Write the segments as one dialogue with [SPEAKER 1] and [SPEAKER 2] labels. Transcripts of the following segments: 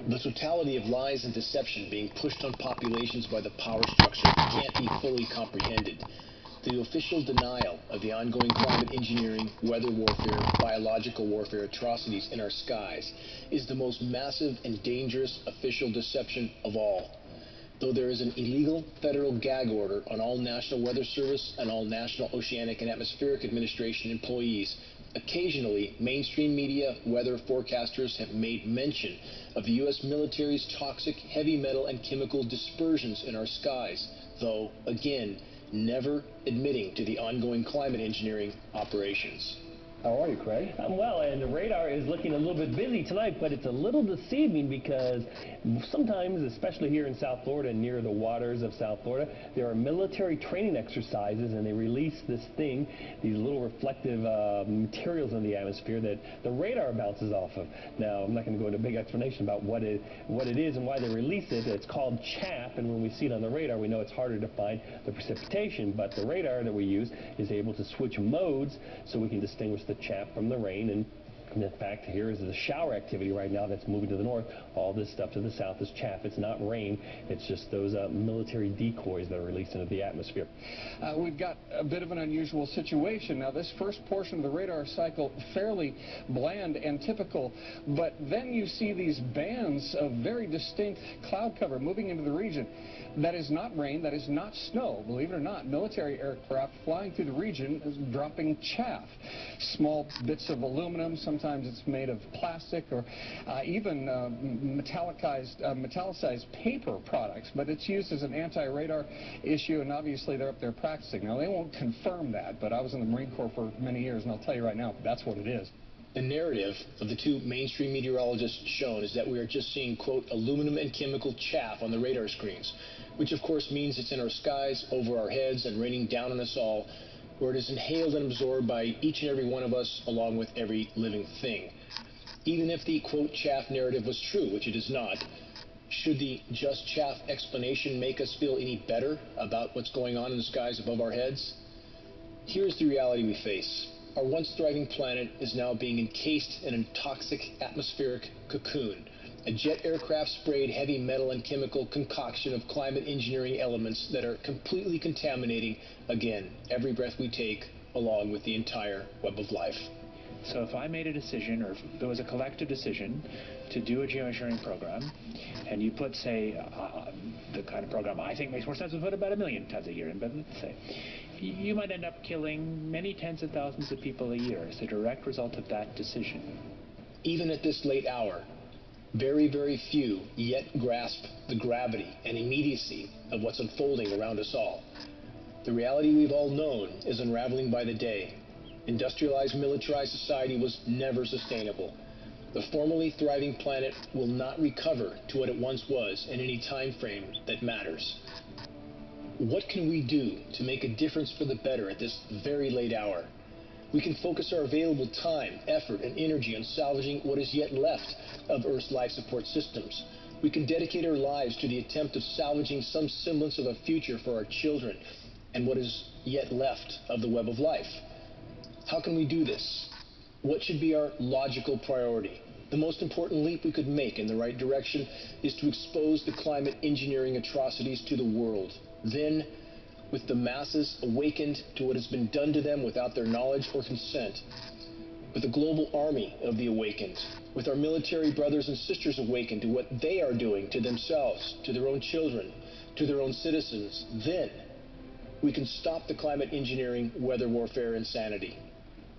[SPEAKER 1] The totality of lies and deception being pushed on populations by the power structure can't be fully comprehended. The official denial of the ongoing climate engineering, weather warfare, biological warfare atrocities in our skies is the most massive and dangerous official deception of all. Though there is an illegal federal gag order on all National Weather Service and all National Oceanic and Atmospheric Administration employees, occasionally mainstream media weather forecasters have made mention of the U.S. military's toxic heavy metal and chemical dispersions in our skies, though, again, never admitting to the ongoing climate engineering operations.
[SPEAKER 2] How are you, Craig?
[SPEAKER 3] I'm well, and the radar is looking a little bit busy tonight, but it's a little deceiving because sometimes, especially here in South Florida, near the waters of South Florida, there are military training exercises, and they release this thing, these little reflective materials in the atmosphere that the radar bounces off of. Now, I'm not going to go into a big explanation about what it is and why they release it. It's called chaff, and when we see it on the radar, we know it's harder to find the precipitation, but the radar that we use is able to switch modes so we can distinguish the chaff from the rain. And in fact, here is the shower activity right now that's moving to the north. All this stuff to the south is chaff. It's not rain. It's just those military decoys that are released into the atmosphere.
[SPEAKER 2] We've got a bit of an unusual situation. Now, this first portion of the radar cycle, fairly bland and typical, but then you see these bands of very distinct cloud cover moving into the region. That is not rain, that is not snow. Believe it or not, military aircraft flying through the region is dropping chaff. Small bits of aluminum, sometimes it's made of plastic, or even metallicized paper products, but it's used as an anti-radar issue, and obviously they're up there practicing. Now, they won't confirm that, but I was in the Marine Corps for many years, and I'll tell you right now, that's what it is.
[SPEAKER 1] The narrative of the two mainstream meteorologists shown is that we are just seeing, quote, aluminum and chemical chaff on the radar screens, which of course means it's in our skies, over our heads, and raining down on us all, where it is inhaled and absorbed by each and every one of us, along with every living thing. Even if the, quote, chaff narrative was true, which it is not, should the just chaff explanation make us feel any better about what's going on in the skies above our heads? Here's the reality we face. Our once thriving planet is now being encased in a toxic atmospheric cocoon, a jet aircraft sprayed heavy metal and chemical concoction of climate engineering elements that are completely contaminating, again, every breath we take, along with the entire web of life.
[SPEAKER 4] So if I made a decision, or if there was a collective decision to do a geoengineering program, and you put, say, the kind of program I think makes more sense, we put about 1 million tons a year in, but let's say, you might end up killing many tens of thousands of people a year as a direct result of that decision.
[SPEAKER 1] Even at this late hour, very, very few yet grasp the gravity and immediacy of what's unfolding around us all. The reality we've all known is unraveling by the day. Industrialized, militarized society was never sustainable. The formerly thriving planet will not recover to what it once was in any time frame that matters. What can we do to make a difference for the better at this very late hour? We can focus our available time, effort, and energy on salvaging what is yet left of Earth's life support systems. We can dedicate our lives to the attempt of salvaging some semblance of a future for our children and what is yet left of the web of life. How can we do this? What should be our logical priority? The most important leap we could make in the right direction is to expose the climate engineering atrocities to the world. Then, with the masses awakened to what has been done to them without their knowledge or consent, with a global army of the awakened, with our military brothers and sisters awakened to what they are doing to themselves, to their own children, to their own citizens, then we can stop the climate engineering, weather warfare insanity.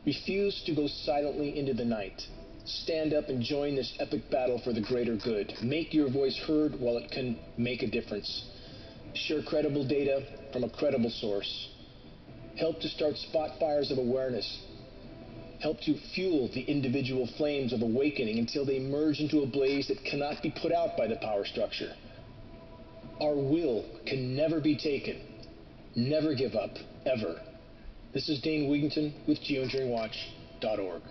[SPEAKER 1] Refuse to go silently into the night. Stand up and join this epic battle for the greater good. Make your voice heard while it can make a difference. Share credible data from a credible source. Help to start spot fires of awareness. Help to fuel the individual flames of awakening until they merge into a blaze that cannot be put out by the power structure. Our will can never be taken. Never give up, ever. This is Dane Wigington with geoengineeringwatch.org.